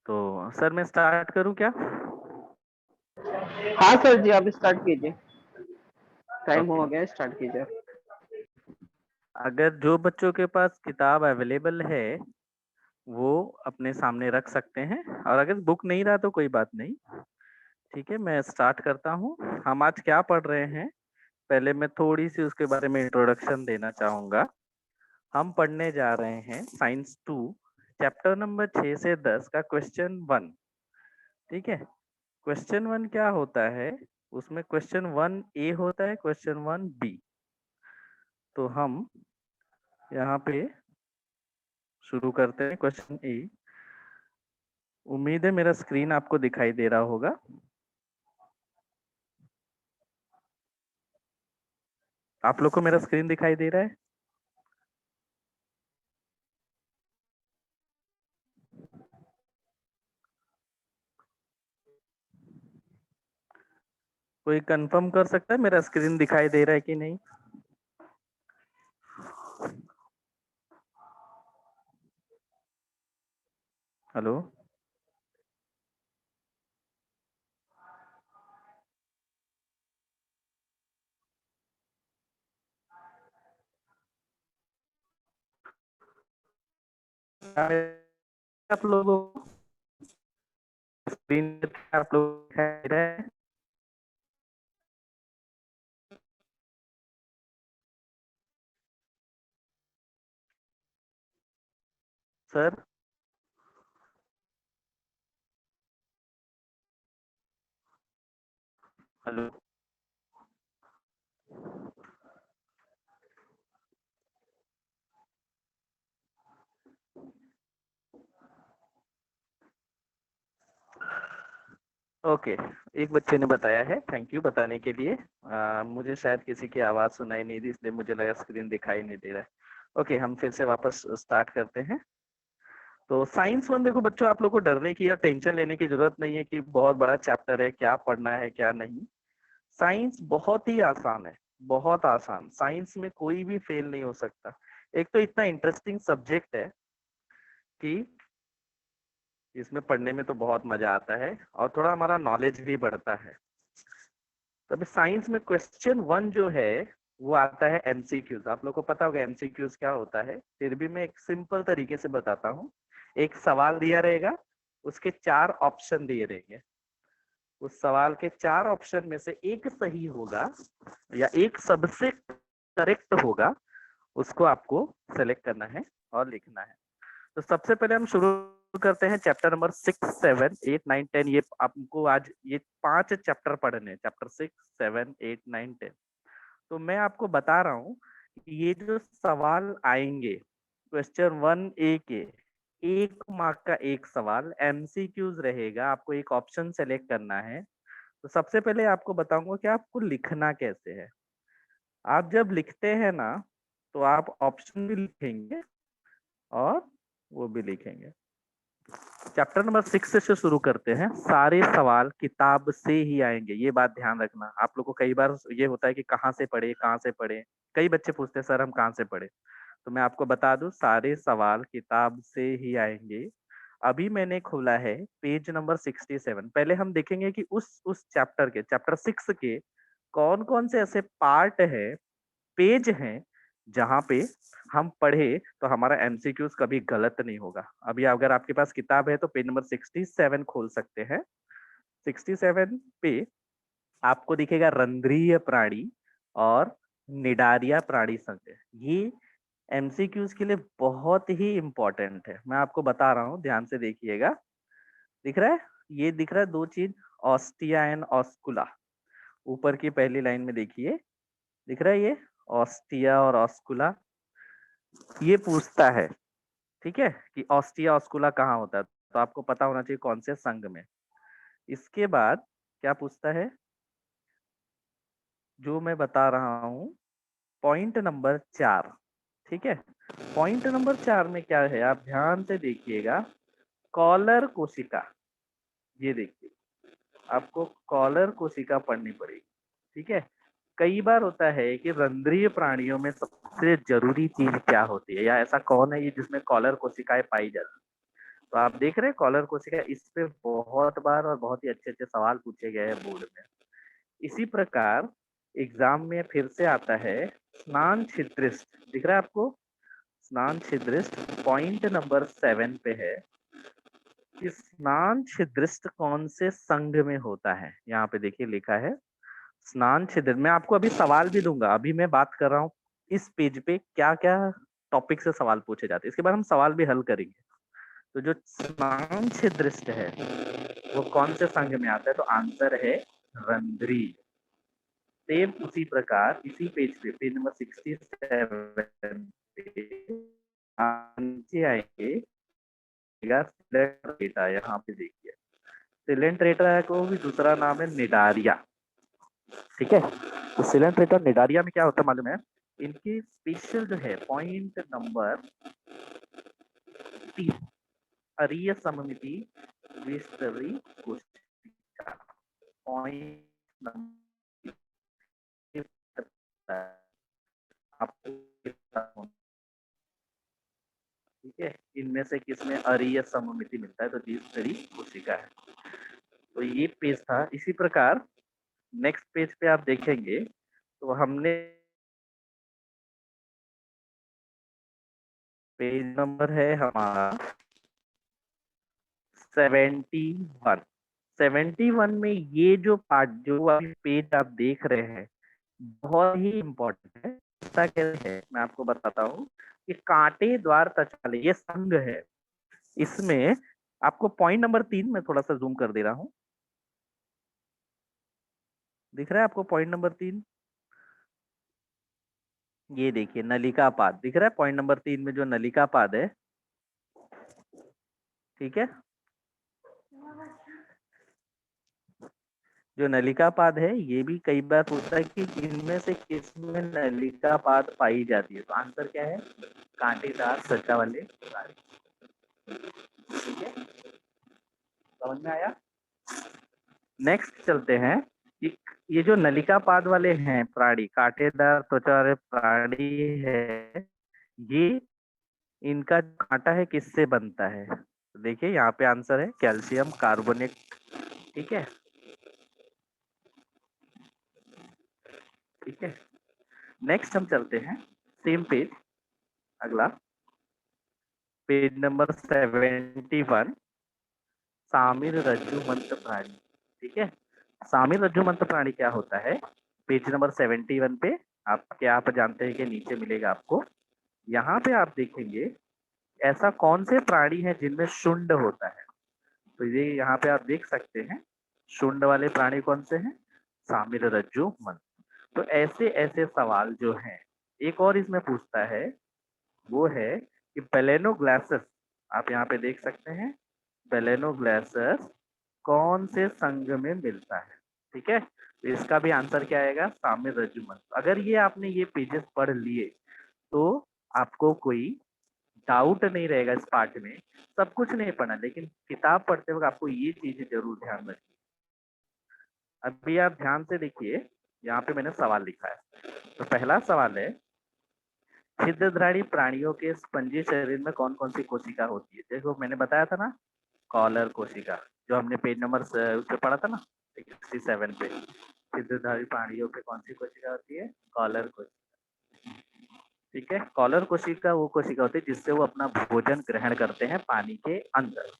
तो सर मैं स्टार्ट करूं क्या? हाँ सर जी, आप स्टार्ट कीजिए। Time okay. हो गया, स्टार्ट कीजिए। अगर जो बच्चों के पास किताब अवेलेबल है वो अपने सामने रख सकते हैं, और अगर बुक नहीं रहा तो कोई बात नहीं। ठीक है, मैं स्टार्ट करता हूँ। हम आज क्या पढ़ रहे हैं, पहले मैं थोड़ी सी उसके बारे में इंट्रोडक्शन देना चाहूंगा। हम पढ़ने जा रहे हैं साइंस 2, चैप्टर नंबर 6 से 10 का क्वेश्चन 1। ठीक है, क्वेश्चन 1 क्या होता है, उसमें क्वेश्चन 1 ए होता है, क्वेश्चन 1 बी। तो हम यहाँ पे शुरू करते हैं क्वेश्चन ए। उम्मीद है मेरा स्क्रीन आपको दिखाई दे रहा होगा। आप लोग को मेरा स्क्रीन दिखाई दे रहा है? कोई कंफर्म कर सकता है मेरा स्क्रीन दिखाई दे रहा है कि नहीं? हेलो। आप लोगों को स्क्रीन आप लोग दिखाई दे रहा है? Sir hello. ओके, एक बच्चे ने बताया है, थैंक यू बताने के लिए। मुझे शायद किसी की आवाज सुनाई नहीं दी, इसलिए मुझे लगा स्क्रीन दिखाई नहीं दे रहा है। ओके, हम फिर से वापस स्टार्ट करते हैं। तो साइंस 1 देखो बच्चों, आप लोग को डरने की या टेंशन लेने की जरूरत नहीं है कि बहुत बड़ा चैप्टर है, क्या पढ़ना है क्या नहीं। साइंस बहुत ही आसान है, बहुत आसान। साइंस में कोई भी फेल नहीं हो सकता। एक तो इतना इंटरेस्टिंग सब्जेक्ट है कि इसमें पढ़ने में तो बहुत मजा आता है और थोड़ा हमारा नॉलेज भी बढ़ता है। तभी साइंस में क्वेश्चन 1 जो है वो आता है एमसीक्यूज। आप लोग को पता होगा एमसीक्यूज क्या होता है, फिर भी मैं एक सिंपल तरीके से बताता हूँ। एक सवाल दिया रहेगा, उसके 4 ऑप्शन दिए रहेंगे। उस सवाल के 4 ऑप्शन में से एक सही होगा या एक सबसे करेक्ट होगा, उसको आपको सेलेक्ट करना है और लिखना है। तो सबसे पहले हम शुरू करते हैं चैप्टर नंबर 6, 7, 8, 9, 10। ये आपको आज ये 5 चैप्टर पढ़ने हैं, चैप्टर 6, 7, 8, 9, 10। तो मैं आपको बता रहा हूँ कि ये जो सवाल आएंगे क्वेश्चन 1 ए के, 1 मार्क का एक सवाल एमसीक्यूज रहेगा। आपको एक ऑप्शन सेलेक्ट करना है। तो सबसे पहले आपको बताऊंगा कि आपको लिखना कैसे है। आप जब लिखते हैं ना, तो आप ऑप्शन भी लिखेंगे और वो भी लिखेंगे। चैप्टर नंबर 6 से शुरू करते हैं। सारे सवाल किताब से ही आएंगे, ये बात ध्यान रखना। आप लोग को कई बार ये होता है कि कहाँ से पढ़े, कहाँ से पढ़े। कई बच्चे पूछते हैं सर हम कहाँ से पढ़े। तो मैं आपको बता दूं, सारे सवाल किताब से ही आएंगे। अभी मैंने खोला है पेज नंबर 67। पहले हम देखेंगे कि उस चैप्टर के, चैप्टर 6 के कौन कौन से ऐसे पार्ट है, पेज हैं, जहाँ पे हम पढ़े तो हमारा एमसीक्यूज कभी गलत नहीं होगा। अभी अगर आपके पास किताब है तो पेज नंबर 67 खोल सकते हैं। 67 पे आपको दिखेगा रंध्रीय प्राणी और निडारिया प्राणी संघ। ये एमसीक्यूज के लिए बहुत ही इंपॉर्टेंट है, मैं आपको बता रहा हूँ, ध्यान से देखिएगा। दिख रहा है, ये दिख रहा है 2 चीज, ऑस्टिया एंड ऑस्कुला। ऊपर की पहली लाइन में देखिए, दिख रहा है ये ऑस्टिया और ऑस्कुला। ये पूछता है, ठीक है, कि ऑस्टिया ऑस्कुला कहाँ होता है, तो आपको पता होना चाहिए कौन से संघ में। इसके बाद क्या पूछता है, जो मैं बता रहा हूँ, पॉइंट नंबर 4। ठीक है, पॉइंट नंबर 4 में क्या है, आप ध्यान से देखिएगा। कॉलर कोशिका, ये देखिए, आपको कॉलर कोशिका पढ़नी पड़ेगी। ठीक है, कई बार होता है कि रंध्रीय प्राणियों में सबसे जरूरी चीज क्या होती है, या ऐसा कौन है ये जिसमें कॉलर कोशिकाएं पाई जाती है। तो आप देख रहे हैं कॉलर कोशिका, इस पे बहुत बार और बहुत ही अच्छे अच्छे सवाल पूछे गए हैं बोर्ड में। इसी प्रकार एग्जाम में फिर से आता है स्नान छिद्रिष्ट, दिख रहा है आपको? स्नान छिद्रिष्ट पॉइंट नंबर 7 पे है कि स्नान छिद्रिष्ट कौन से संघ में होता है। यहाँ पे देखिए लिखा है स्नान छिद्र। मैं आपको अभी सवाल भी दूंगा, अभी मैं बात कर रहा हूँ इस पेज पे क्या क्या टॉपिक से सवाल पूछे जाते हैं, इसके बाद हम सवाल भी हल करेंगे। तो जो स्नान छिद्रिष्ट है वो कौन से संघ में आता है? तो आंसर है रंध्री। सेम उसी प्रकार इसी पेज पे पेज नंबर 67 पे नीचे आएंगे, डेटा यहाँ पे देखिए सिलेंट्रेटा को भी दूसरा नाम है निडारिया। ठीक है, तो सिलेंट्रेटा निडारिया में क्या होता है मालूम है? इनकी स्पेशल जो है पॉइंट नंबर 3 अरीय सममिति द्विस्तरीय कोशिका, पॉइंट नंबर आपको, ठीक है, इनमें से किसमें अरीय सममिति मिलता है? तो द्विस्तरीय कोशिका है। तो ये पेज था। इसी प्रकार नेक्स्ट पेज पे आप देखेंगे तो हमने पेज नंबर है हमारा 71। 71 में ये जो पार्ट, जो अभी पेज आप देख रहे हैं, बहुत ही इम्पोर्टेंट है। ऐसा कैसे है मैं आपको बताता हूँ कि कांटे द्वार तचाले ये संघ है। इसमें आपको पॉइंट नंबर 3 में थोड़ा सा जूम कर दे रहा हूँ, दिख रहा है आपको पॉइंट नंबर 3? ये देखिए नलिका पाद दिख रहा है पॉइंट नंबर 3 में, जो नलिका पाद है, ठीक है, जो नलिका पाद है ये भी कई बार पूछता है कि इनमें से किस में नलिका पाद पाई जाती है। तो आंसर क्या है? कांटेदार त्वचा वाले प्राणी। ठीक है, समझ में आया? नेक्स्ट चलते हैं कि ये जो नलिका पाद वाले हैं प्राणी, कांटेदार त्वचा वाले प्राणी है, ये इनका कांटा है किससे बनता है? तो देखिए यहाँ पे आंसर है कैल्शियम कार्बोनेट। ठीक है, ठीक है। नेक्स्ट हम चलते हैं सेम पेज, अगला पेज नंबर 71, सामिर रज्जु मंत्र प्राणी। ठीक है, सामिर रज्जु मंत्र प्राणी क्या होता है? पेज नंबर 71 पे आप जानते हैं कि नीचे मिलेगा आपको। यहाँ पे आप देखेंगे ऐसा कौन से प्राणी है जिनमें शुंड होता है? तो ये यहाँ पे आप देख सकते हैं शुंड वाले प्राणी कौन से हैं? सामिर रज्जु मंत्र। तो ऐसे ऐसे सवाल जो हैं, एक और इसमें पूछता है वो है कि बेलेनोग्लासस, आप यहाँ पे देख सकते हैं बेलेनोग्लासस कौन से संघ में मिलता है? ठीक है, तो इसका भी आंसर क्या आएगा? सामिर रज्जु मंत्र। अगर ये आपने ये पेजेस पढ़ लिए तो आपको कोई डाउट नहीं रहेगा इस पार्ट में। सब कुछ नहीं पढ़ना, लेकिन किताब पढ़ते वक्त आपको ये चीजें जरूर ध्यान रखनी। अभी आप ध्यान से देखिए, यहाँ पे मैंने सवाल लिखा है। तो पहला सवाल है छिद्रधारी प्राणियों के स्पंजी शरीर में कौन कौन सी कोशिका होती है? देखो मैंने बताया था ना, कॉलर कोशिका, जो हमने पेज नंबर उस पे पढ़ा था ना 67 पे। छिद्रधारी प्राणियों पे कौन सी कोशिका होती है? कॉलर कोशिका। ठीक है, कॉलर कोशिका वो कोशिका होती है जिससे वो अपना भोजन ग्रहण करते हैं पानी के अंदर।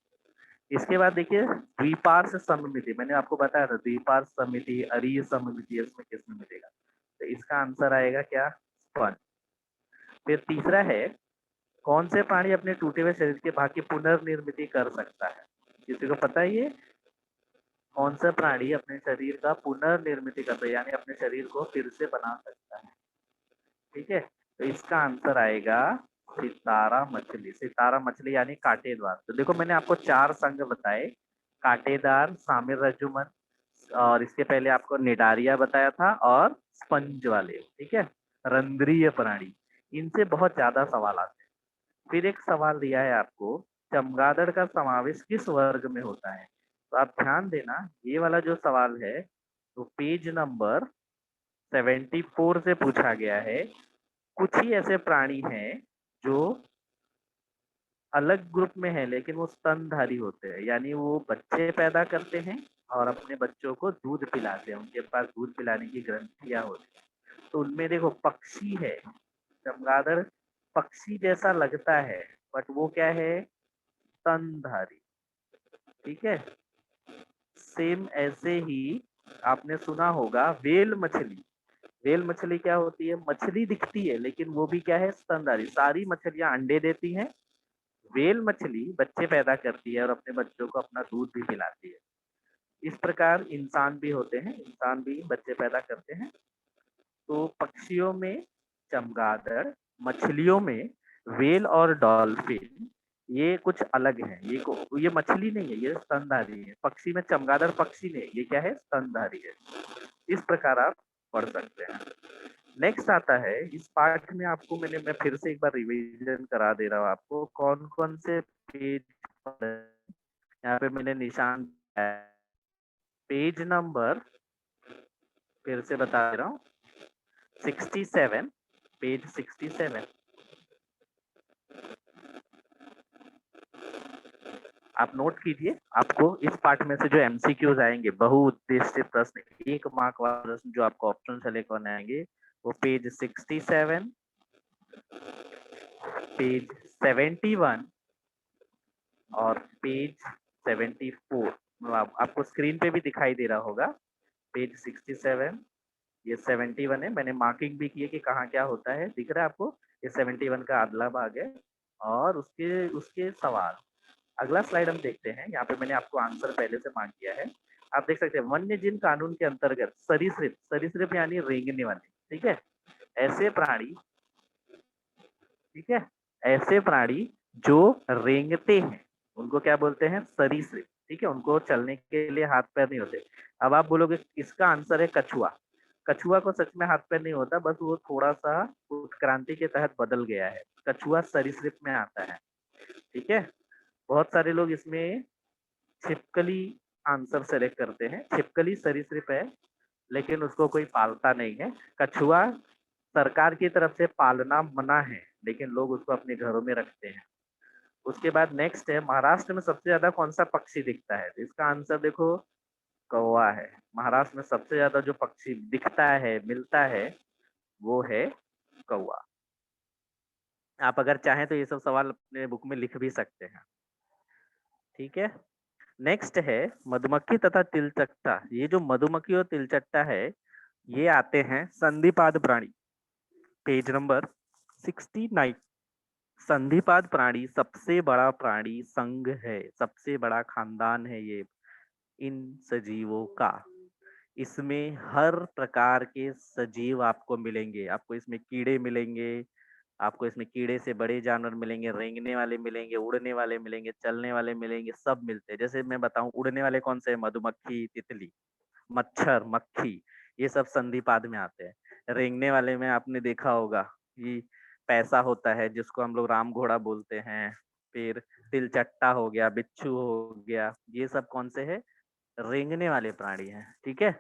इसके बाद देखिए द्विपार्श्व सममिति, मैंने आपको बताया था द्विपार्श्व सममिति, अरीय सममिति, इसमें किसमें मिलेगा? तो इसका आंसर आएगा क्या? स्पंज। फिर तीसरा है कौन से प्राणी अपने टूटे हुए शरीर के भाग की पुनर्निर्मिति कर सकता है? किसी को पता है ये? कौन सा प्राणी अपने शरीर का पुनर्निर्मिति करता है, यानी अपने शरीर को फिर से बना सकता है? ठीक है, तो इसका आंसर आएगा सितारा मछली। सितारा मछली यानी कांटेदार। तो देखो मैंने आपको 4 संघ बताए, कांटेदार, सामिर रज्जुमन, और इसके पहले आपको निडारिया बताया था, और स्पंज वाले, ठीक है, रंध्रीय प्राणी। इनसे बहुत ज्यादा सवाल आते हैं। फिर एक सवाल दिया है आपको, चमगादड़ का समावेश किस वर्ग में होता है? तो आप ध्यान देना, ये वाला जो सवाल है तो पेज नंबर 74 से पूछा गया है। कुछ ही ऐसे प्राणी हैं जो अलग ग्रुप में है, लेकिन वो स्तनधारी होते हैं, यानी वो बच्चे पैदा करते हैं और अपने बच्चों को दूध पिलाते हैं, उनके पास दूध पिलाने की ग्रंथियां होती हैं। तो उनमें देखो पक्षी है, चमगादड़ पक्षी जैसा लगता है, बट वो क्या है, स्तनधारी। ठीक है। सेम ऐसे ही आपने सुना होगा व्हेल मछली। व्हेल मछली क्या होती है, मछली दिखती है लेकिन वो भी क्या है, स्तनधारी। सारी मछलियां अंडे देती हैं, व्हेल मछली बच्चे पैदा करती है और अपने बच्चों को अपना दूध भी पिलाती है। इस प्रकार इंसान भी होते हैं, इंसान भी बच्चे पैदा करते हैं। तो पक्षियों में चमगादड़, मछलियों में व्हेल और डॉल्फिन, ये कुछ अलग है। ये मछली नहीं है, ये स्तनधारी है। पक्षी में चमगादड़ पक्षी नहीं, ये क्या है, स्तनधारी है। इस प्रकार आप पढ़ सकते हैं। नेक्स्ट आता है, इस पार्ट में आपको मैं फिर से एक बार रिवीजन करा दे रहा हूँ आपको, कौन कौन से पेज यहाँ पे मैंने निशान, पेज नंबर फिर से बता रहा हूँ, 67, पेज 67। आप नोट कीजिए, आपको इस पार्ट में से जो एमसीक्यूज आएंगे, बहुउद्देश्य प्रश्न, 1 मार्क वाला प्रश्न जो आपको ऑप्शन से लेकर आएंगे, वो पेज 67, पेज 71 और पेज 74। आपको स्क्रीन पे भी दिखाई दे रहा होगा। पेज 67, ये 71 है, मैंने मार्किंग भी की है कि कहाँ क्या होता है, दिख रहा है आपको। ये 71 का अगला भाग है और उसके उसके सवाल। अगला स्लाइड हम देखते हैं, यहाँ पे मैंने आपको आंसर पहले से मार्क किया है। आप देख सकते हैं, वन्य जीव कानून के अंतर्गत सरीसृप, सरीसृप यानी रेंगने वाले, ठीक है, ऐसे प्राणी, ठीक है, ऐसे प्राणी जो रेंगते हैं उनको क्या बोलते हैं, सरीसृप। ठीक है, उनको चलने के लिए हाथ पैर नहीं होते। अब आप बोलोगे इसका आंसर है कछुआ। कछुआ को सच में हाथ पैर नहीं होता, बस वो थोड़ा सा उत्क्रांति के तहत बदल गया है। कछुआ सरीसृप में आता है। ठीक है, बहुत सारे लोग इसमें छिपकली आंसर सेलेक्ट करते हैं। छिपकली सरीसृप है लेकिन उसको कोई पालता नहीं है। कछुआ सरकार की तरफ से पालना मना है, लेकिन लोग उसको अपने घरों में रखते हैं। उसके बाद नेक्स्ट है, महाराष्ट्र में सबसे ज्यादा कौन सा पक्षी दिखता है, तो इसका आंसर देखो कौवा है। महाराष्ट्र में सबसे ज्यादा जो पक्षी दिखता है, मिलता है, वो है कौवा। आप अगर चाहें तो ये सब सवाल अपने बुक में लिख भी सकते हैं। ठीक है, नेक्स्ट है मधुमक्खी तथा तिलचट्टा। ये जो मधुमक्खी और तिलचट्टा है, ये आते हैं संधिपाद प्राणी, पेज नंबर 69। संधिपाद प्राणी सबसे बड़ा प्राणी संघ है, सबसे बड़ा खानदान है ये इन सजीवों का। इसमें हर प्रकार के सजीव आपको मिलेंगे। आपको इसमें कीड़े मिलेंगे, आपको इसमें कीड़े से बड़े जानवर मिलेंगे, रेंगने वाले मिलेंगे, उड़ने वाले मिलेंगे, चलने वाले मिलेंगे, सब मिलते हैं। जैसे मैं बताऊं, उड़ने वाले कौन से हैं, मधुमक्खी, तितली, मच्छर, मक्खी, ये सब संधिपाद में आते हैं। रेंगने वाले में आपने देखा होगा कि पैसा होता है, जिसको हम लोग राम घोड़ा बोलते हैं। फिर तिलचट्टा हो गया, बिच्छू हो गया, ये सब कौन से है, रेंगने वाले प्राणी हैं। ठीक है,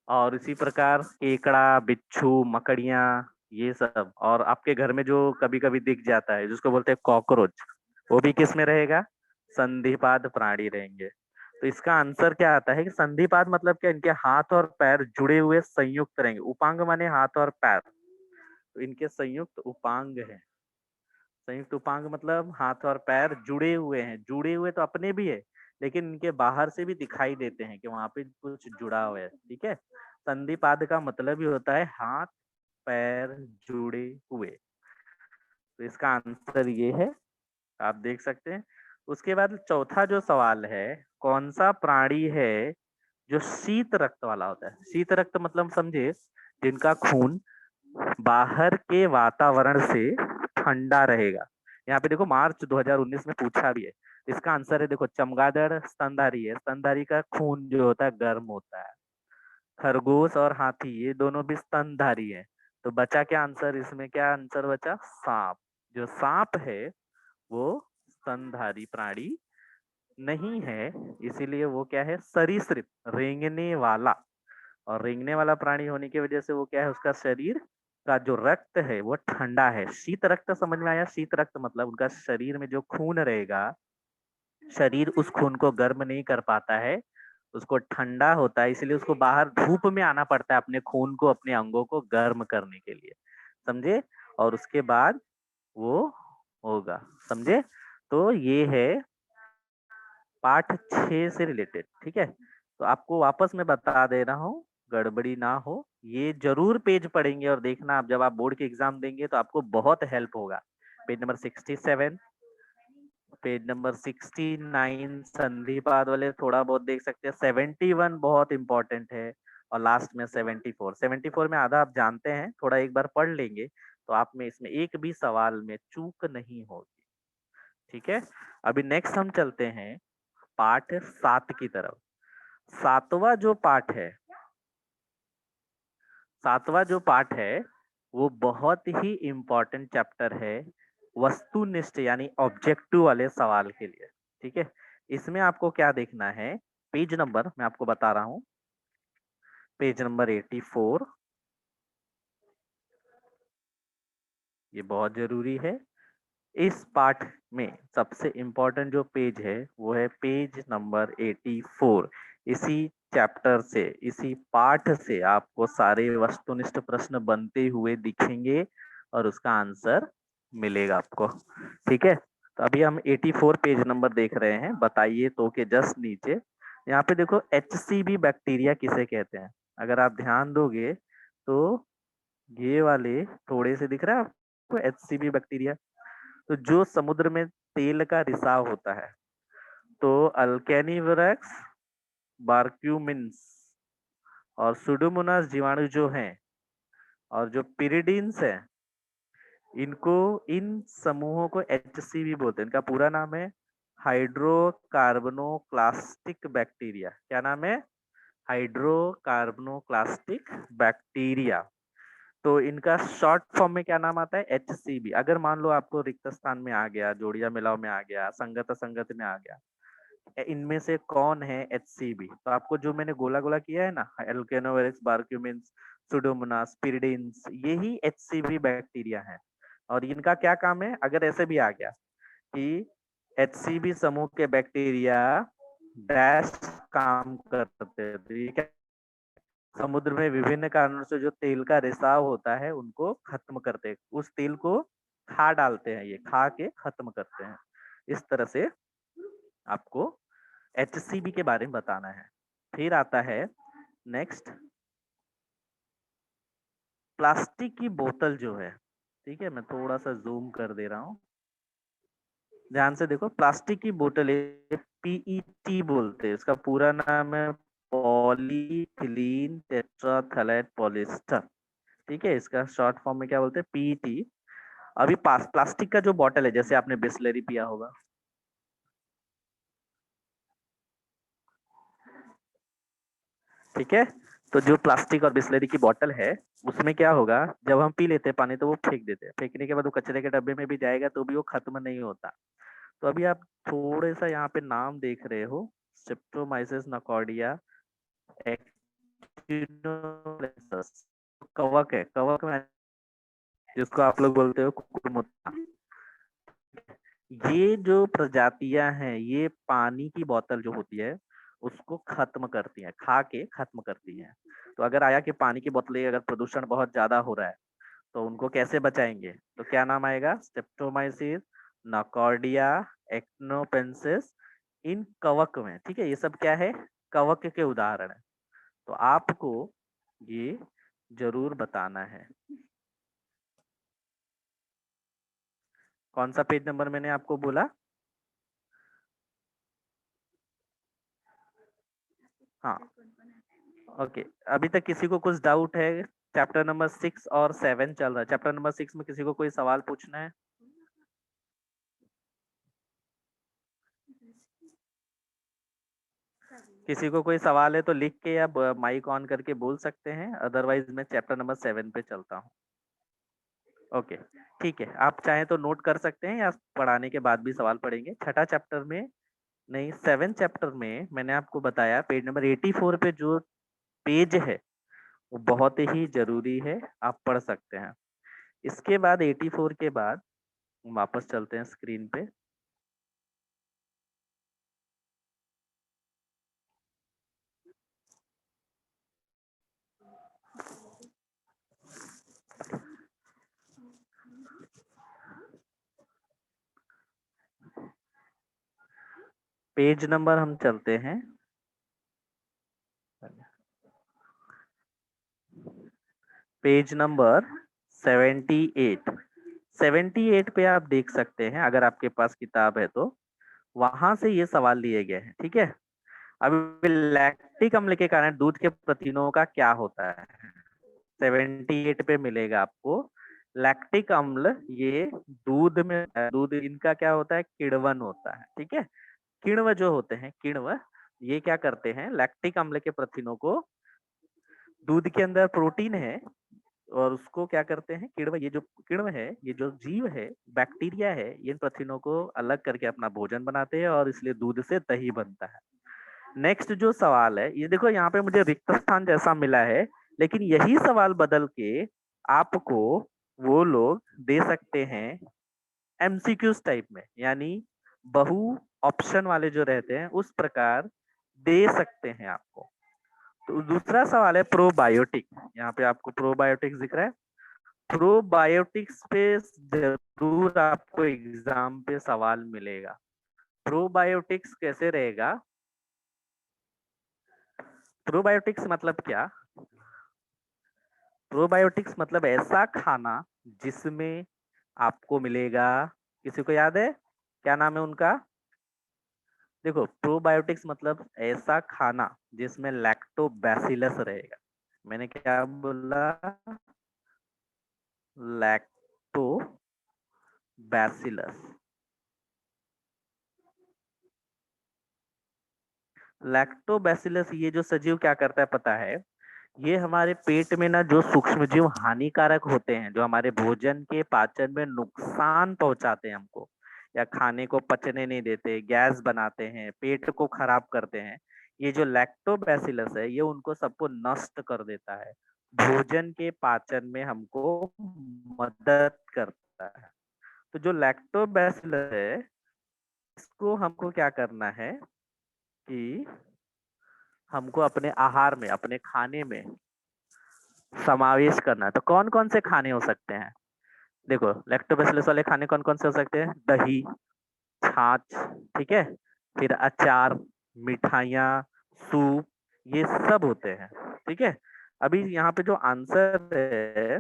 और इसी प्रकार केकड़ा, बिच्छू, मकड़ियाँ, ये सब। और आपके घर में जो कभी कभी दिख जाता है, जिसको बोलते हैं कॉकरोच, वो भी किस में रहेगा, संधिपाद प्राणी रहेंगे। तो इसका आंसर क्या आता है कि संधिपाद मतलब क्या, इनके हाथ और पैर जुड़े हुए संयुक्त रहेंगे। उपांग माने हाथ और पैर, तो इनके संयुक्त उपांग है। संयुक्त उपांग मतलब हाथ और पैर जुड़े हुए हैं। जुड़े हुए तो अपने भी है, लेकिन इनके बाहर से भी दिखाई देते हैं कि वहां पे कुछ जुड़ा हुआ है। ठीक है, संधिपाद का मतलब ही होता है हाथ पैर जुड़े हुए। तो इसका आंसर ये है, आप देख सकते हैं। उसके बाद चौथा जो सवाल है, कौन सा प्राणी है जो शीत रक्त वाला होता है। शीत रक्त मतलब समझे, जिनका खून बाहर के वातावरण से ठंडा रहेगा। यहाँ पे देखो मार्च 2019 में पूछा भी है। इसका आंसर है, देखो चमगादड़ स्तनधारी है, स्तनधारी का खून जो होता है गर्म होता है। खरगोश और हाथी ये दोनों भी स्तनधारी है। तो बचा क्या आंसर, इसमें क्या आंसर बचा, सांप। जो सांप है वो स्तनधारी प्राणी नहीं है, इसीलिए वो क्या है, सरीसृप, रेंगने वाला। और रेंगने वाला प्राणी होने की वजह से वो क्या है, उसका शरीर का जो रक्त है वो ठंडा है। शीत रक्त समझ में आया? शीत रक्त मतलब उनका शरीर में जो खून रहेगा, शरीर उस खून को गर्म नहीं कर पाता है, उसको ठंडा होता है, इसलिए उसको बाहर धूप में आना पड़ता है अपने खून को, अपने अंगों को गर्म करने के लिए। समझे? और उसके बाद वो होगा। समझे? तो ये है पाठ 6 से रिलेटेड। ठीक है, तो आपको वापस मैं बता दे रहा हूँ, गड़बड़ी ना हो। ये जरूर पेज पढ़ेंगे और देखना, आप जब आप बोर्ड के एग्जाम देंगे तो आपको बहुत हेल्प होगा। पेज नंबर 67, पेज नंबर 69 संधिपाद वाले थोड़ा बहुत देख सकते हैं। 71 बहुत इंपॉर्टेंट है, और लास्ट में 74 में आधा आप जानते हैं, थोड़ा एक बार पढ़ लेंगे तो आप में इसमें एक भी सवाल में चूक नहीं होगी। ठीक है, अभी नेक्स्ट हम चलते हैं पाठ 7 की तरफ। सातवां जो पाठ है, सातवां जो पाठ है वो बहुत ही इंपॉर्टेंट चैप्टर है वस्तुनिष्ठ यानी ऑब्जेक्टिव वाले सवाल के लिए। ठीक है, इसमें आपको क्या देखना है, पेज नंबर मैं आपको बता रहा हूँ, पेज नंबर 84, ये बहुत जरूरी है। इस पाठ में सबसे इम्पोर्टेंट जो पेज है वो है पेज नंबर 84। इसी चैप्टर से, इसी पाठ से आपको सारे वस्तुनिष्ठ प्रश्न बनते हुए दिखेंगे और उसका आंसर मिलेगा आपको। ठीक है, तो अभी हम 84 पेज नंबर देख रहे हैं, बताइए तो के जस्ट नीचे यहाँ पे देखो HCV बैक्टीरिया किसे कहते हैं। अगर आप ध्यान दोगे तो ये वाले थोड़े से दिख रहा है आपको HCV बैक्टीरिया। तो जो समुद्र में तेल का रिसाव होता है, तो अल्केनिवरक्स, बार्क्यूमिन्स और सुडोमोनास जीवाणु जो हैं, और जो पिरिडीन्स हैं, इनको, इन समूहों को HCV बोलते हैं। इनका पूरा नाम है हाइड्रोकार्बोनोक्लास्टिक बैक्टीरिया। क्या नाम है? हाइड्रोकार्बोनोक्लास्टिक बैक्टीरिया। तो इनका शॉर्ट फॉर्म में क्या नाम आता है? HCV। अगर मान लो आपको रिक्त स्थान में आ गया, जोड़िया मिलाव में आ गया, संगत असंगत में आ गया, इनमें से कौन है HCV, तो आपको जो मैंने गोला गोला किया है ना, एल्केनोवेरिक्स, बार्क्यूमिन्स, सुडोमोनास, पिरिडिन्स, यही HCV बैक्टीरिया है। और इनका क्या काम है? अगर ऐसे भी आ गया कि HCV समूह के बैक्टीरिया डैश काम करते हैं, तो ये क्या, समुद्र में विभिन्न कारणों से जो तेल का रिसाव होता है उनको खत्म करते हैं, उस तेल को खा डालते हैं, ये खा के खत्म करते हैं। इस तरह से आपको HCV के बारे में बताना है। फिर आता है नेक्स्ट, प्लास्टिक की बोतल जो है, ठीक है, मैं थोड़ा सा जूम कर दे रहा हूँ, ध्यान से देखो। प्लास्टिक की बोतल PET बोलते हैं, इसका पूरा नाम है पॉलीथिलीन टेट्राथैलेट पॉलिएस्टर। ठीक है, इसका शॉर्ट फॉर्म में क्या बोलते हैं? PET। अभी प्लास्टिक का जो बॉटल है, जैसे आपने बिस्लरी पिया होगा, ठीक है, तो जो प्लास्टिक और बिस्लरी की बोतल है, उसमें क्या होगा, जब हम पी लेते हैं पानी तो वो फेंक देते हैं, फेंकने के बाद वो कचरे के डब्बे में भी जाएगा तो भी वो खत्म नहीं होता। तो अभी आप थोड़े सा यहाँ पे नाम देख रहे हो, स्ट्रेप्टोमाइसिस नोकार्डिया एक्टिनोलेंसस, कवक है, कवक में जिसको आप लोग बोलते हो कुकुरमुत्ता। ये जो प्रजातियां हैं, ये पानी की बोतल जो होती है उसको खत्म करती हैं, खा के खत्म करती हैं। तो अगर आया कि पानी की बोतलें, अगर प्रदूषण बहुत ज्यादा हो रहा है तो उनको कैसे बचाएंगे, तो क्या नाम आएगा? स्ट्रेप्टोमाइसिस नोकार्डिया एक्टिनोपेंसिस, इन कवक में। ठीक है, ये सब क्या है? कवक के उदाहरण है। तो आपको ये जरूर बताना है। कौन सा पेज नंबर मैंने आपको बोला? हाँ, ओके। अभी तक किसी को कुछ डाउट है? चैप्टर नंबर 6 और 7 चल रहा है। चैप्टर नंबर 6 में किसी को कोई सवाल पूछना है? किसी को कोई सवाल है तो लिख के या माइक ऑन करके बोल सकते हैं, अदरवाइज मैं चैप्टर नंबर 7 पे चलता हूँ। ओके, ठीक है, आप चाहें तो नोट कर सकते हैं या पढ़ाने के बाद भी सवाल पढ़ेंगे। छठा चैप्टर में नहीं, 7 चैप्टर में मैंने आपको बताया पेज नंबर 84 पे जो पेज है वो बहुत ही जरूरी है, आप पढ़ सकते हैं। इसके बाद 84 के बाद वापस चलते हैं स्क्रीन पे। पेज नंबर हम चलते हैं, पेज नंबर 78। 78 पे आप देख सकते हैं, अगर आपके पास किताब है तो वहां से ये सवाल लिए गए हैं। ठीक है, अब लैक्टिक अम्ल के कारण दूध के प्रोटीनों का क्या होता है? 78 पे मिलेगा आपको। लैक्टिक अम्ल ये दूध में, दूध इनका क्या होता है? किण्वन होता है। ठीक है, किण्व जो होते हैं, किण्व ये क्या करते हैं? लैक्टिक अम्ल के प्रोटीनों को, दूध के अंदर प्रोटीन है और उसको क्या करते हैं? किण्व, ये जो किण्व है, ये जो जीव है, बैक्टीरिया है, इन प्रोटीनों को अलग करके अपना भोजन बनाते हैं और इसलिए दूध से दही बनता है। नेक्स्ट जो सवाल है, ये देखो यहाँ पे मुझे रिक्त स्थान जैसा मिला है, लेकिन यही सवाल बदल के आपको वो लोग दे सकते हैं एमसीक्यूज टाइप में, यानी बहु ऑप्शन वाले जो रहते हैं उस प्रकार दे सकते हैं आपको। तो दूसरा सवाल है प्रोबायोटिक। यहाँ पे आपको प्रोबायोटिक्स दिख रहा है। प्रोबायोटिक्स पे जरूर आपको एग्जाम पे सवाल मिलेगा। प्रोबायोटिक्स कैसे रहेगा? प्रोबायोटिक्स मतलब क्या? प्रोबायोटिक्स मतलब ऐसा खाना जिसमें आपको मिलेगा, किसी को याद है क्या नाम है उनका? देखो, प्रोबायोटिक्स मतलब ऐसा खाना जिसमें लैक्टोबैसिलस रहेगा। मैंने क्या बोला? लैक्टोबैसिलस। लैक्टोबैसिलस ये जो सजीव क्या करता है पता है? ये हमारे पेट में ना जो सूक्ष्म जीव हानिकारक होते हैं, जो हमारे भोजन के पाचन में नुकसान पहुंचाते हैं हमको, या खाने को पचने नहीं देते, गैस बनाते हैं, पेट को खराब करते हैं, ये जो लैक्टोबैसिलस है ये उनको सबको नष्ट कर देता है, भोजन के पाचन में हमको मदद करता है। तो जो लैक्टोबैसिलस है इसको हमको क्या करना है कि हमको अपने आहार में, अपने खाने में समावेश करना है। तो कौन कौन से खाने हो सकते हैं? देखो, लैक्टोबैसिलस वाले खाने कौन कौन से हो सकते हैं? दही, छाछ, ठीक है, फिर अचार, मिठाइयाँ, सूप, ये सब होते हैं। ठीक है, अभी यहाँ पे जो आंसर है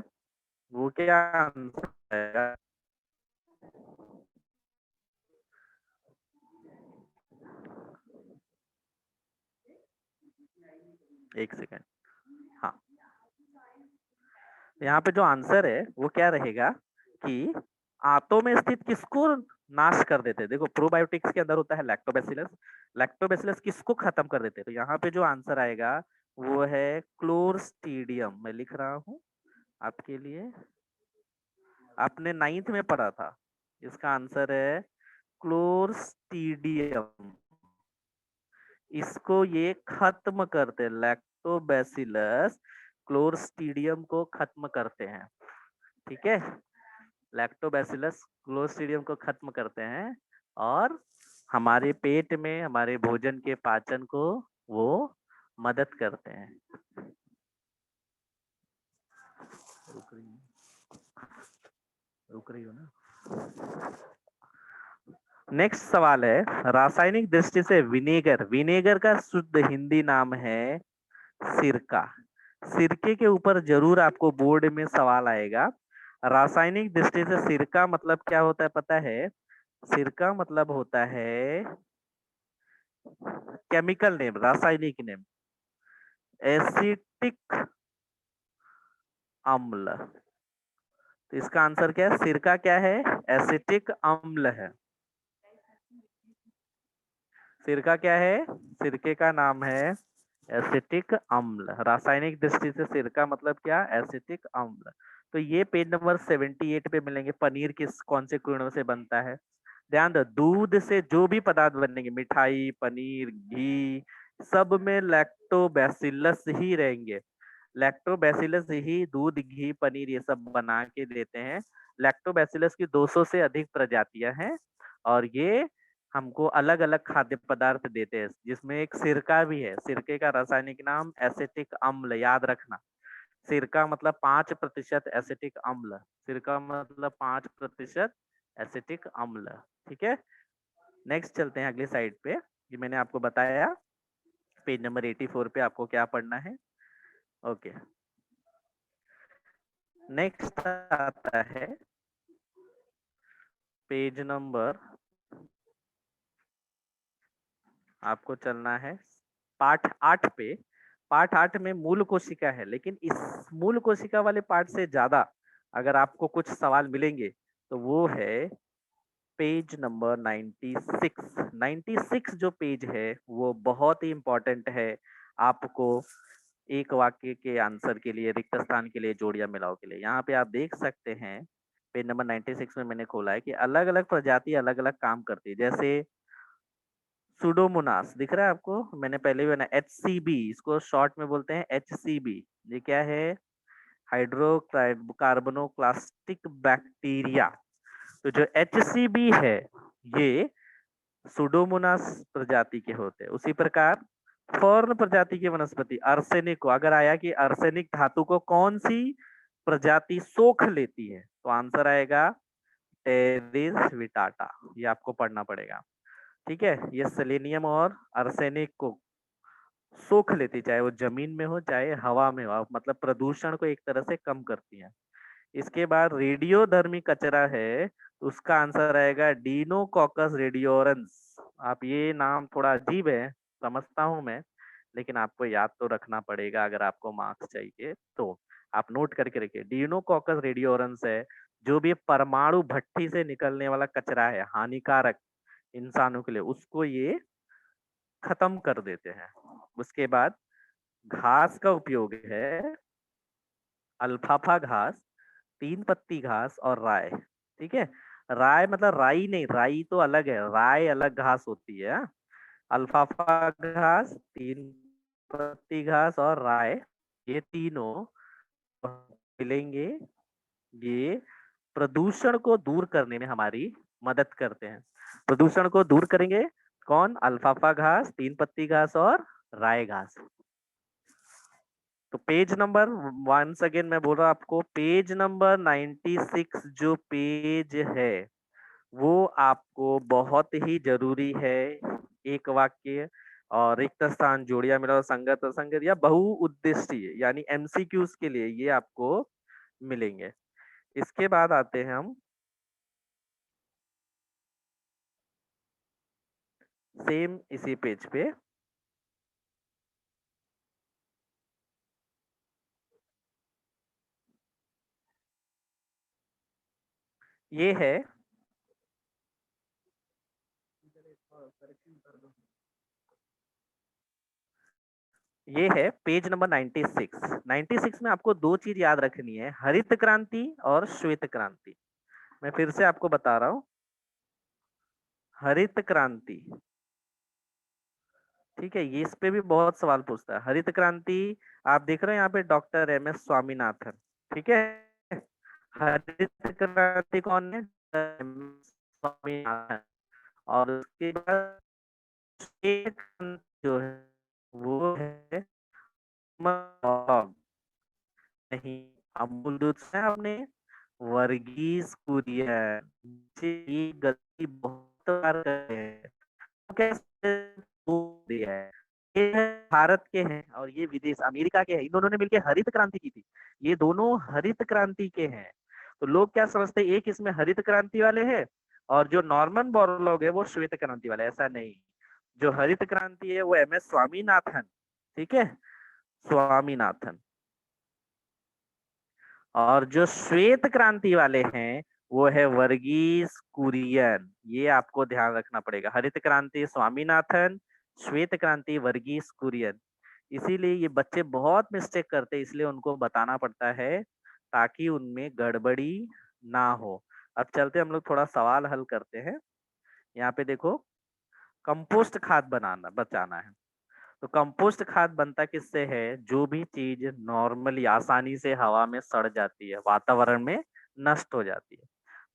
वो क्या आंसर है? एक सेकेंड। हाँ, यहाँ पे जो आंसर है वो क्या रहेगा कि आंतों में स्थित किसको नाश कर देते हैं? देखो, प्रोबायोटिक्स के अंदर होता है लैक्टोबैसिलस। लैक्टोबैसिलस किसको खत्म कर देते हैं? तो यहाँ पे जो आंसर आएगा वो है क्लोस्ट्रीडियम। मैं लिख रहा हूँ आपके लिए, आपने 9th में पढ़ा था। इसका आंसर है क्लोस्ट्रीडियम। इसको ये खत्म करते हैं, लैक्टोबैसिलस क्लोस्ट्रीडियम को खत्म करते हैं। ठीक है, लैक्टोबैसिलस क्लोस्ट्रीडियम को खत्म करते हैं और हमारे पेट में हमारे भोजन के पाचन को वो मदद करते हैं। रुक रही हो ना? नेक्स्ट सवाल है, रासायनिक दृष्टि से विनेगर, विनेगर का शुद्ध हिंदी नाम है सिरका। सिरके के ऊपर जरूर आपको बोर्ड में सवाल आएगा। रासायनिक दृष्टि से सिरका मतलब क्या होता है पता है? सिरका मतलब होता है केमिकल नेम, रासायनिक नेम, एसिटिक अम्ल। तो इसका आंसर क्या है? सिरका क्या है? एसिटिक अम्ल है। सिरका क्या है? सिरके का नाम है एसिटिक अम्ल। रासायनिक दृष्टि से सिरका मतलब क्या? एसिटिक अम्ल। तो ये पेज नंबर 78 पे मिलेंगे। पनीर किस कौन से किण्व से बनता है? ध्यान दो, दूध से जो भी पदार्थ बनेंगे, मिठाई, पनीर, घी, सब में लैक्टोबैसिलस ही रहेंगे। लैक्टोबैसिलस ही दूध, घी, पनीर ये सब बना के देते हैं। लैक्टोबैसिलस की 200 से अधिक प्रजातियां हैं और ये हमको अलग अलग खाद्य पदार्थ देते हैं, जिसमें एक सिरका भी है। सिरके का रासायनिक नाम एसिटिक अम्ल, याद रखना। सिरका मतलब 5% एसिटिक अम्ल, सिरका मतलब 5% एसिटिक अम्ल। ठीक है, नेक्स्ट चलते हैं अगली साइड पे। ये मैंने आपको बताया पेज नंबर 84 पे आपको क्या पढ़ना है। ओके, नेक्स्ट आता है पेज नंबर, आपको चलना है पाठ 8 पे। पाठ 8 में मूल कोशिका है, लेकिन इस मूल कोशिका वाले पाठ से ज्यादा अगर आपको कुछ सवाल मिलेंगे तो वो है पेज नंबर 96। 96 जो पेज है वो बहुत ही इंपॉर्टेंट है आपको एक वाक्य के आंसर के लिए, रिक्त स्थान के लिए, जोड़ या मिलाओ के लिए। यहाँ पे आप देख सकते हैं पेज नंबर 96 में मैंने खोला है कि अलग अलग प्रजाति अलग अलग काम करती है। जैसे सुडोमोनास दिख रहा है आपको, मैंने पहले भी बनाया HCB, इसको शॉर्ट में बोलते हैं HCB। ये क्या है? हाइड्रोकार्बोनोक्लास्टिक बैक्टीरिया। तो जो HCB है ये सुडोमोनास प्रजाति के होते हैं। उसी प्रकार फर्न प्रजाति की वनस्पति अर्सेनिक को, अगर आया कि अर्सेनिक धातु को कौन सी प्रजाति सोख लेती है, तो आंसर आएगा टेरिस विटाटा। ये आपको पढ़ना पड़ेगा। ठीक है, ये सेलेनियम और अर्सेनिक को सोख लेती, चाहे वो जमीन में हो चाहे हवा में हो, मतलब प्रदूषण को एक तरह से कम करती है। इसके बाद रेडियोधर्मी कचरा है, तो उसका आंसर आएगा डीनोकॉकस रेडियोरेंस। आप ये नाम थोड़ा अजीब है समझता हूं मैं, लेकिन आपको याद तो रखना पड़ेगा अगर आपको मार्क्स चाहिए तो। आप नोट करके रखिए, डीनोकॉकस रेडियोरेंस है जो भी परमाणु भट्टी से निकलने वाला कचरा है हानिकारक इंसानों के लिए, उसको ये खत्म कर देते हैं। उसके बाद घास का उपयोग है अल्फाफा घास, तीन पत्ती घास और राय। ठीक है, राय मतलब राई नहीं, राई तो अलग है, राय अलग घास होती है। हाँ? अल्फाफा घास, तीन पत्ती घास और राय, ये तीनों मिलेंगे, ये प्रदूषण को दूर करने में हमारी मदद करते हैं। प्रदूषण को दूर करेंगे कौन? अल्फाफा घास, तीन पत्ती घास और राय घास। तो पेज नंबर, वंस अगेन मैं बोल रहा हूँ आपको, पेज नंबर 96 जो पेज है वो आपको बहुत ही जरूरी है। एक वाक्य और रिक्त स्थान, जोड़िया मिलाओ, संगत असंगत या बहुउद्देशीय यानी MCQs के लिए ये आपको मिलेंगे। इसके बाद आते हैं हम सेम इसी पेज पे, ये है ये है पेज नंबर 96। 96 में आपको दो चीज याद रखनी है, हरित क्रांति और श्वेत क्रांति। मैं फिर से आपको बता रहा हूँ, हरित क्रांति, ठीक है, ये इस पे भी बहुत सवाल पूछता है। हरित क्रांति, आप देख रहे हैं यहाँ पे डॉक्टर MS स्वामीनाथन। ठीक है, हरित क्रांति कौन है? MS स्वामीनाथन। और उसके बाद श्वेत क्रांति जो है वो है नहीं, अमूल दूध से आपने वर्गीज कुरियन, ये गलती बहुत बार कर रहे हैं। कैसे दिया है? ये है भारत के हैं और ये विदेश अमेरिका के हैं, इन दोनों ने मिलकर हरित क्रांति की थी। ये दोनों हरित क्रांति के हैं। तो लोग क्या समझते हैं, एक इसमें हरित क्रांति वाले हैं और जो नॉर्मन बोरलॉग है वो श्वेत क्रांति वाले। ऐसा नहीं, जो हरित क्रांति है वो MS स्वामीनाथन, ठीक है, स्वामीनाथन। और जो श्वेत क्रांति वाले हैं वो है वर्गीस कुरियन। ये आपको ध्यान रखना पड़ेगा, हरित क्रांति स्वामीनाथन, श्वेत क्रांति वर्गीस कुरियन। इसीलिए ये बच्चे बहुत मिस्टेक करते हैं, इसलिए उनको बताना पड़ता है ताकि उनमें गड़बड़ी ना हो। अब चलते हम लोग थोड़ा सवाल हल करते हैं। यहाँ पे देखो, कंपोस्ट खाद बनाना बचाना है, तो कंपोस्ट खाद बनता किससे है? जो भी चीज नॉर्मली आसानी से हवा में सड़ जाती है, वातावरण में नष्ट हो जाती है,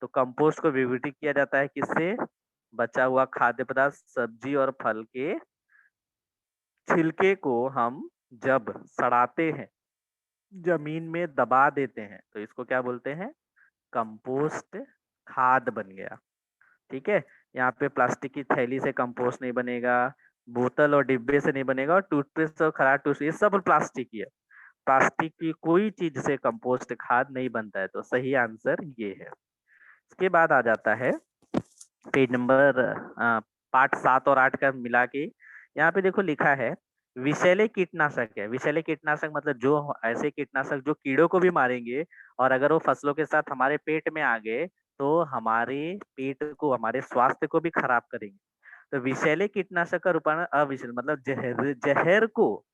तो कंपोस्ट को विघटित किया जाता है किससे? बचा हुआ खाद्य पदार्थ, सब्जी और फल के छिलके को हम जब सड़ाते हैं, जमीन में दबा देते हैं, तो इसको क्या बोलते हैं? कंपोस्ट खाद बन गया। ठीक है, यहाँ पे प्लास्टिक की थैली से कंपोस्ट नहीं बनेगा, बोतल और डिब्बे से नहीं बनेगा, और टूथपेस्ट और खराब टूथ ये सब प्लास्टिक ही है। प्लास्टिक की कोई चीज से कंपोस्ट खाद नहीं बनता है, तो सही आंसर ये है। इसके बाद आ जाता है पेज नंबर पार्ट 7 और 8 का मिला के, यहाँ पे देखो लिखा है विषैले कीटनाशक है। विषैले कीटनाशक मतलब जो ऐसे कीटनाशक जो कीड़ों को भी मारेंगे, और अगर वो फसलों के साथ हमारे पेट में आ गए तो हमारे पेट को, हमारे स्वास्थ्य को भी खराब करेंगे। तो विषैले कीटनाशक का रूपांतरण अविषैले मतलब जहर, जहर को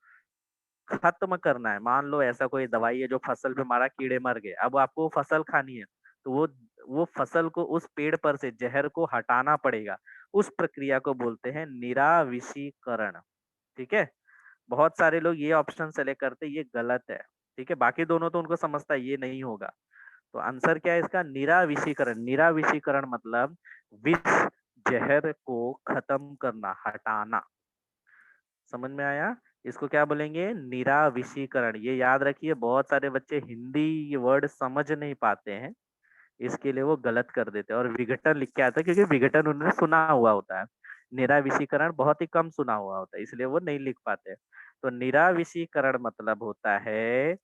खत्म करना है। मान लो ऐसा कोई दवाई है जो फसल पे मारा, कीड़े मर गए, अब आपको फसल खानी है, तो वो फसल को, उस पेड़ पर से जहर को हटाना पड़ेगा। उस प्रक्रिया को बोलते हैं निराविषीकरण। ठीक है, बहुत सारे लोग ये ऑप्शन सेलेक्ट करते, ये गलत है। ठीक है, बाकी दोनों तो उनको समझता है, ये नहीं होगा। तो आंसर क्या है इसका? निराविषीकरण। निराविषीकरण मतलब विष, जहर को खत्म करना, हटाना। समझ में आया? इसको क्या बोलेंगे? निराविषीकरण। ये याद रखिए, बहुत सारे बच्चे हिंदी वर्ड समझ नहीं पाते हैं, इसके लिए वो गलत कर देते हैं और विघटन लिख के आता है, क्योंकि विघटन उन्होंने सुना हुआ होता है, निराविषीकरण बहुत ही कम सुना हुआ होता है, इसलिए वो नहीं लिख पाते। तो निराविषीकरण मतलब होता है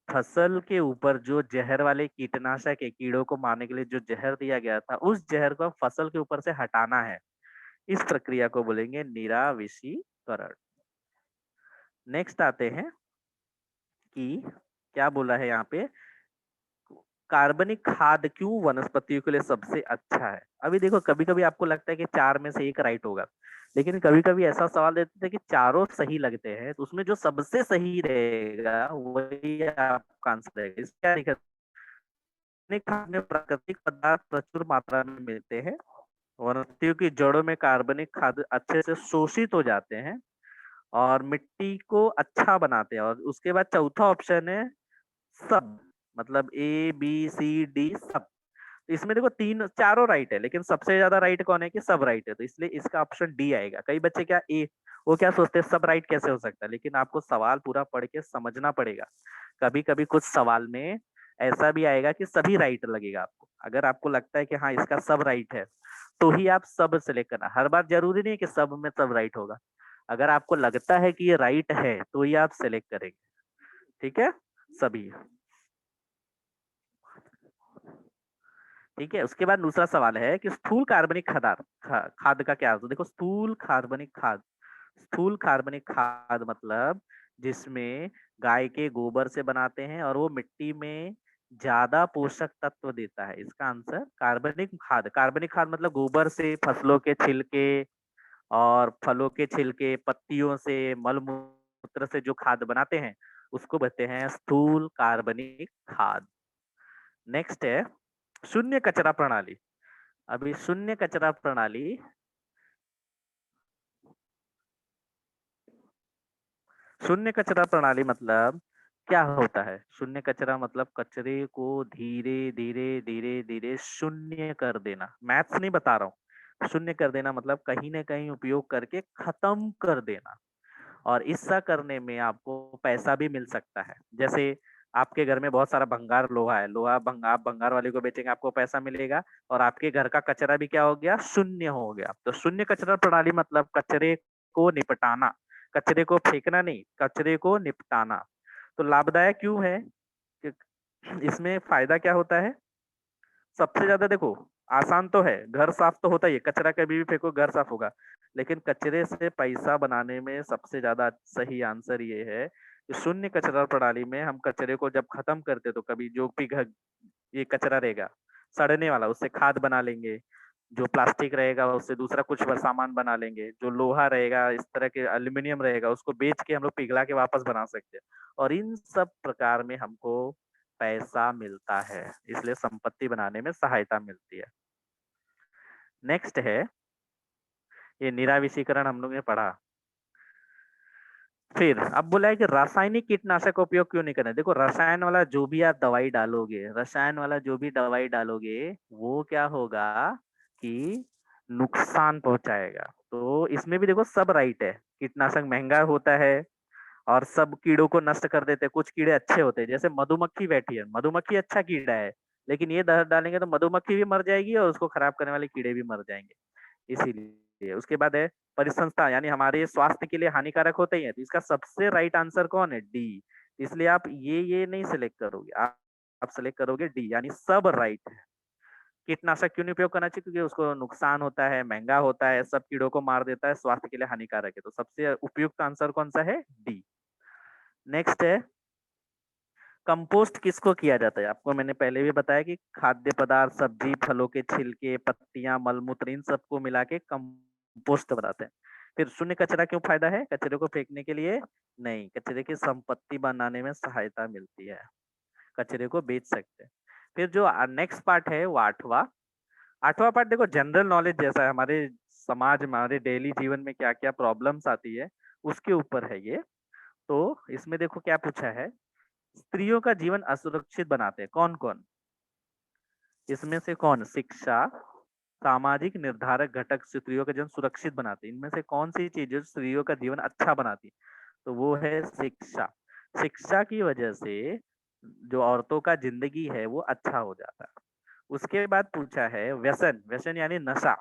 फसल के ऊपर जो जहर वाले कीटनाशक है, कीड़ों को मारने के लिए जो जहर दिया गया था, उस जहर को फसल के ऊपर से हटाना है। इस प्रक्रिया को बोलेंगे निराविषीकरण। नेक्स्ट आते हैं कि क्या बोला है यहाँ पे, कार्बनिक खाद क्यों वनस्पतियों के लिए सबसे अच्छा है। अभी देखो, कभी कभी आपको लगता है कि 4 में से एक राइट होगा, लेकिन कभी कभी ऐसा सवाल देते हैं कि चारों सही लगते हैं, तो उसमें जो सबसे सही रहेगा वही आपका आंसर रहेगा। इसमें क्या लिखा है? कार्बनिक खाद में प्राकृतिक पदार्थ प्रचुर मात्रा में मिलते हैं, वनस्पतियों की जड़ों में कार्बनिक खाद अच्छे से शोषित हो जाते हैं और मिट्टी को अच्छा बनाते हैं। और उसके बाद चौथा ऑप्शन है सब, मतलब ए बी सी डी सब। तो इसमें देखो तीन चारों राइट है, लेकिन सबसे ज्यादा राइट कौन है? कि सब राइट है, तो इसलिए इसका ऑप्शन डी आएगा। कई बच्चे क्या ए, वो क्या सोचते हैं सब राइट कैसे हो सकता है, लेकिन आपको सवाल पूरा पढ़ के समझना पड़ेगा। कभी कभी कुछ सवाल में ऐसा भी आएगा कि सभी राइट लगेगा आपको। अगर आपको लगता है कि हाँ इसका सब राइट है, तो ही आप सब सेलेक्ट करना। हर बार जरूरी नहीं है कि सब में सब राइट होगा। अगर आपको लगता है कि ये राइट है तो ही आप सेलेक्ट करेंगे। ठीक है, सभी। ठीक है, उसके बाद दूसरा सवाल है कि स्थूल कार्बनिक खाद का क्या अर्थ है। देखो, स्थूल कार्बनिक खाद, स्थूल कार्बनिक खाद मतलब जिसमें गाय के गोबर से बनाते हैं और वो मिट्टी में ज्यादा पोषक तत्व देता है। इसका आंसर कार्बनिक खाद। कार्बनिक खाद मतलब गोबर से, फसलों के छिलके और फलों के छिलके, पत्तियों से, मल मूत्र से जो खाद बनाते हैं, उसको कहते हैं स्थूल कार्बनिक खाद। नेक्स्ट है शून्य कचरा प्रणाली। अभी शून्य कचरा प्रणाली, शून्य कचरा प्रणाली मतलब क्या होता है? शून्य कचरा मतलब कचरे को धीरे धीरे धीरे धीरे शून्य कर देना। मैथ्स नहीं बता रहा हूँ, शून्य कर देना मतलब कहीं ना कहीं उपयोग करके खत्म कर देना। और इससा करने में आपको पैसा भी मिल सकता है। जैसे आपके घर में बहुत सारा भंगार लोहा है, आप भंगार वाले को बेचेंगे, आपको पैसा मिलेगा, और आपके घर का कचरा भी क्या हो गया? शून्य हो गया। तो शून्य कचरा प्रणाली मतलब कचरे को निपटाना, कचरे को फेंकना नहीं, कचरे को निपटाना। तो लाभदायक क्यों है? कि इसमें फायदा क्या होता है? सबसे ज्यादा देखो, आसान तो है, घर साफ तो होता ही है, कचरा कभी भी फेंको घर साफ होगा, लेकिन कचरे से पैसा बनाने में सबसे ज्यादा सही आंसर ये है कि शून्य कचरा प्रणाली में हम कचरे को जब खत्म करते तो कभी जो भी घर ये कचरा रहेगा सड़ने वाला, उससे खाद बना लेंगे। जो प्लास्टिक रहेगा उससे दूसरा कुछ सामान बना लेंगे। जो लोहा रहेगा, इस तरह के एल्यूमिनियम रहेगा, उसको बेच के हम लोग पिघला के वापस बना सकते हैं। और इन सब प्रकार में हमको पैसा मिलता है, इसलिए संपत्ति बनाने में सहायता मिलती है। नेक्स्ट है, ये निराविषीकरण हम लोग ने पढ़ा। फिर अब बोला है कि रासायनिक कीटनाशक का उपयोग क्यों नहीं करना है। देखो रसायन वाला जो भी आप दवाई डालोगे, रसायन वाला जो भी दवाई डालोगे वो क्या होगा कि नुकसान पहुंचाएगा। तो इसमें भी देखो सब राइट है, कीटनाशक महंगा होता है और सब कीड़ों को नष्ट कर देते हैं। कुछ कीड़े अच्छे होते हैं, जैसे मधुमक्खी बैठी है, मधुमक्खी अच्छा कीड़ा है, लेकिन ये डालेंगे तो मधुमक्खी भी मर जाएगी और उसको खराब करने वाले कीड़े भी मर जाएंगे। इसीलिए उसके बाद है परिसंस्था, यानी हमारे स्वास्थ्य के लिए हानिकारक होते ही है। तो इसका सबसे राइट आंसर कौन है? डी। इसलिए आप ये नहीं सिलेक्ट करोगे, आप सिलेक्ट करोगे डी, यानी सब राइट है। कीटनाशक क्यों नहीं उपयोग करना चाहिए? क्योंकि उसको नुकसान होता है, महंगा होता है, सब कीड़ों को मार देता है, स्वास्थ्य के लिए हानिकारक है। तो सबसे उपयुक्त आंसर कौन सा है? डी। नेक्स्ट है कंपोस्ट किसको किया जाता है? आपको मैंने पहले भी बताया कि खाद्य पदार्थ, सब्जी, फलों के छिलके, पत्तियां, मलमूत्र, इन सबको मिला के कंपोस्ट बनाते हैं। फिर शून्य कचरा क्यों फायदा है? कचरे को फेंकने के लिए नहीं, कचरे की संपत्ति बनाने में सहायता मिलती है, कचरे को बेच सकते हैं। फिर जो नेक्स्ट पार्ट है वो आठवां पार्ट, देखो जनरल नॉलेज जैसा है, हमारे समाज में, हमारे डेली जीवन में क्या क्या प्रॉब्लम्स आती है उसके ऊपर है ये। तो इसमें देखो क्या पूछा है, स्त्रियों का जीवन असुरक्षित बनाते हैं कौन कौन? इसमें से कौन? शिक्षा, सामाजिक निर्धारक घटक स्त्रियों का जीवन सुरक्षित बनाते हैं। इनमें से कौन सी चीजें स्त्रियों का जीवन अच्छा बनाती है? तो वो है शिक्षा। शिक्षा की वजह से जो औरतों का जिंदगी है वो अच्छा हो जाता है। उसके बाद पूछा है व्यसन, व्यसन यानी नशा।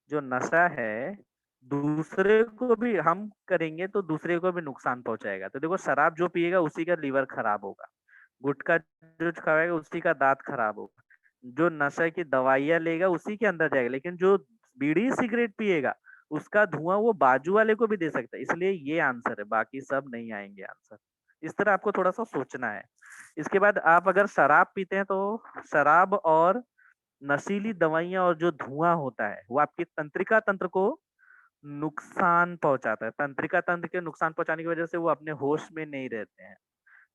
जो नशा है दूसरे को भी हम करेंगे तो दूसरे को भी नुकसान पहुंचाएगा। तो देखो शराब जो पिएगा उसी का लीवर खराब होगा, गुटखा जो खाएगा उसी का दांत खराब होगा, जो नशे की दवाइयां लेगा उसी के अंदर जाएगा, लेकिन जो बीड़ी सिगरेट पिएगा उसका धुआं वो बाजू वाले को भी दे सकता है। इसलिए ये आंसर है, बाकी सब नहीं आएंगे आंसर। इस तरह आपको थोड़ा सा सोचना है। इसके बाद आप अगर शराब पीते हैं तो शराब और नशीली दवाइयां और जो धुआं होता है वो आपकी तंत्रिका तंत्र को नुकसान पहुंचाता है। तंत्रिका तंत्र के नुकसान पहुंचाने की वजह से वो अपने होश में नहीं रहते हैं।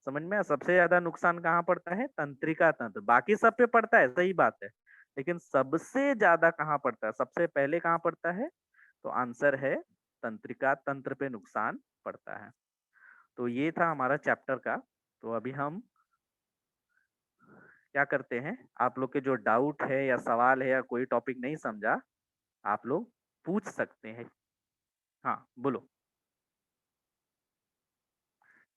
समझ में आया? सबसे ज्यादा नुकसान कहाँ पड़ता है? तंत्रिका तंत्र। बाकी सब पे पड़ता है, सही बात है, लेकिन सबसे ज्यादा कहाँ पड़ता है, सबसे पहले कहाँ पड़ता है? तो आंसर है तंत्रिका तंत्र पे नुकसान पड़ता है। तो ये था हमारा चैप्टर का। तो अभी हम क्या करते हैं, आप लोग के जो डाउट है या सवाल है या कोई टॉपिक नहीं समझा, आप लोग पूछ सकते हैं। हाँ बोलो,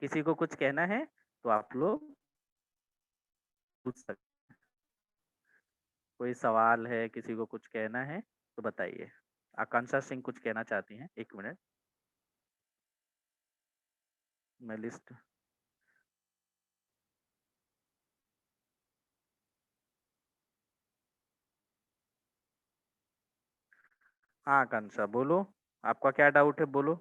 किसी को कुछ कहना है तो आप लोग पूछ सकते। कोई सवाल है, किसी को कुछ कहना है तो बताइए। आकांक्षा सिंह कुछ कहना चाहती हैं, एक मिनट मैं लिस्ट। हाँ आकांक्षा बोलो, आपका क्या डाउट है बोलो।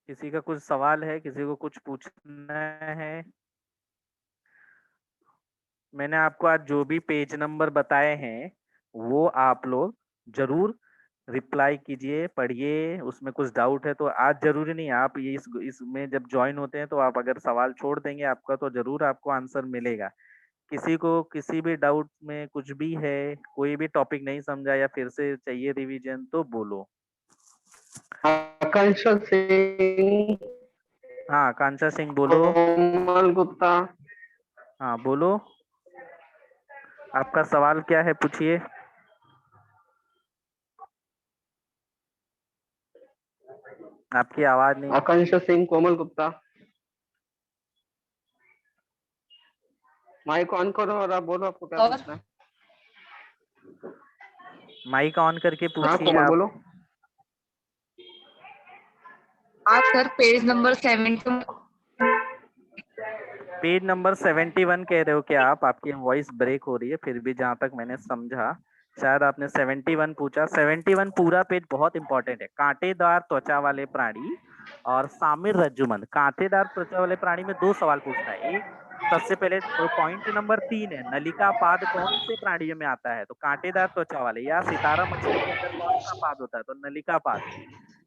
किसी का कुछ सवाल है, किसी को कुछ पूछना है? मैंने आपको आज जो भी पेज नंबर बताए हैं वो आप लोग जरूर रिप्लाई कीजिए, पढ़िए। उसमें कुछ डाउट है तो आज जरूरी नहीं है, आप ये इसमें जब ज्वाइन होते हैं तो आप अगर सवाल छोड़ देंगे आपका तो जरूर आपको आंसर मिलेगा। किसी को किसी भी डाउट में कुछ भी है, कोई भी टॉपिक नहीं समझा या फिर से चाहिए रिवीजन तो बोलो। आकांक्षा सिंह, हाँ कांचा सिंह बोलो। कोमल गुप्ता। हाँ बोलो, आपका सवाल क्या है पूछिए। आपकी आवाज नहीं। आकांक्षा सिंह, कोमल गुप्ता। माइक ऑन करो और आप बोलो, आपको क्या पूछना है। माइक ऑन करके हाँ पूछिए कोमल आप। बोलो। हाँ sir, page number 70। Page number 71 कह रहे हो क्या आप? आपकी वॉइस ब्रेक हो रही है, फिर भी जहां तक मैंने समझा शायद आपने 71 पूछा। 71 पूरा पेज बहुत इंपॉर्टेंट है। कांटेदार त्वचा वाले प्राणी और सामिर रज्जुमंद। कांटेदार त्वचा वाले प्राणी में दो सवाल पूछना है। एक, सबसे पहले पॉइंट नंबर 3 है, नलिका पाद कौन से प्राणियों में आता है? तो कांटेदार त्वचा वाले। या सितारा मछली के अंदर कौन सा पाद होता है? तो नलिका पाद।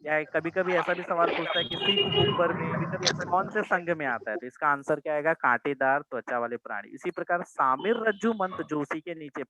या कभी कभी ऐसा भी सवाल पूछता है कि सी कुकुम्बर में कभी कभी ऐसा कौन से संघ में आता है, तो इसका आंसर क्या आएगा, कांटेदार त्वचा वाले प्राणी। इसी प्रकार सामिर रज्जु मंत जो उसी के नीचे